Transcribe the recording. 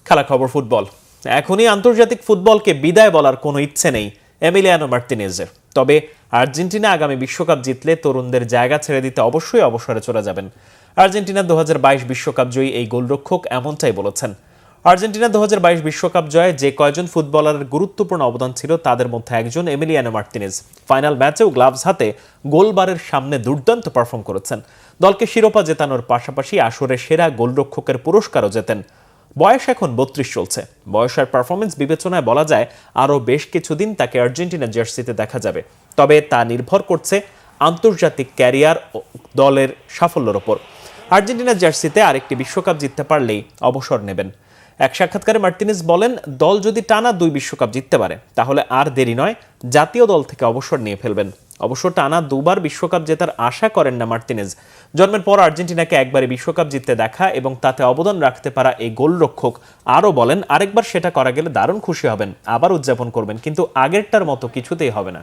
খেলা খবর ফুটবল। এখনই আন্তর্জাতিক ফুটবলকে বিদায় বলার কোনো ইচ্ছে নেই এমিলিয়ানো মার্তিনেজের। তবে আর্জেন্টিনা আগামী বিশ্বকাপ জিতলে তরুণদের জায়গা ছেড়ে দিতে অবশ্যই অবসরে চলে যাবেন। আর্জেন্টিনা 2022 বিশ্বকাপ জয়ী এই গোলরক্ষক এমনটাই বলেছেন। আর্জেন্টিনা 2022 বিশ্বকাপ জয়ে যে কয়জন ফুটবলারের গুরুত্বপূর্ণ অবদান ছিল তাদের মধ্যে একজন এমিলিয়ানো মার্তিনেজ। ফাইনাল ম্যাচেও গ্লাভস হাতে গোলবারের সামনে দুর্দান্ত পারফর্ম করেছেন। দলকে শিরোপা জেতানোর পাশাপাশি আসরে সেরা গোলরক্ষকের পুরস্কারও জেতেন। বয়স এখন 32 চলছে। বয়স আর পারফরমেন্স বিবেচনায় বলা যায় আরও বেশ কিছুদিন তাকে আর্জেন্টিনা জার্সিতে দেখা যাবে। তবে তা নির্ভর করছে আন্তর্জাতিক ক্যারিয়ার ও দলের সাফল্যের ওপর। আর্জেন্টিনা জার্সিতে আরেকটি বিশ্বকাপ জিততে পারলেই অবসর নেবেন। এক সাক্ষাৎকারে মার্তিনেজ বলেন, দল যদি টানা 2 বিশ্বকাপ জিততে পারে তাহলে আর দেরি নয়, জাতীয় দল থেকে অবসর নিয়ে ফেলবেন। অবশ্য টানা 2 বার বিশ্বকাপ জেতার আশা করেন না মার্তিনেজ। জন্মের পর আর্জেন্টিনাকে একবারে বিশ্বকাপ জিততে দেখা এবং তাতে অবদান রাখতে পারা এই গোলরক্ষক আরও বলেন, আরেকবার সেটা করা গেলে দারুণ খুশি হবেন, আবার উদযাপন করবেন, কিন্তু আগেরটার মতো কিছুতেই হবে না।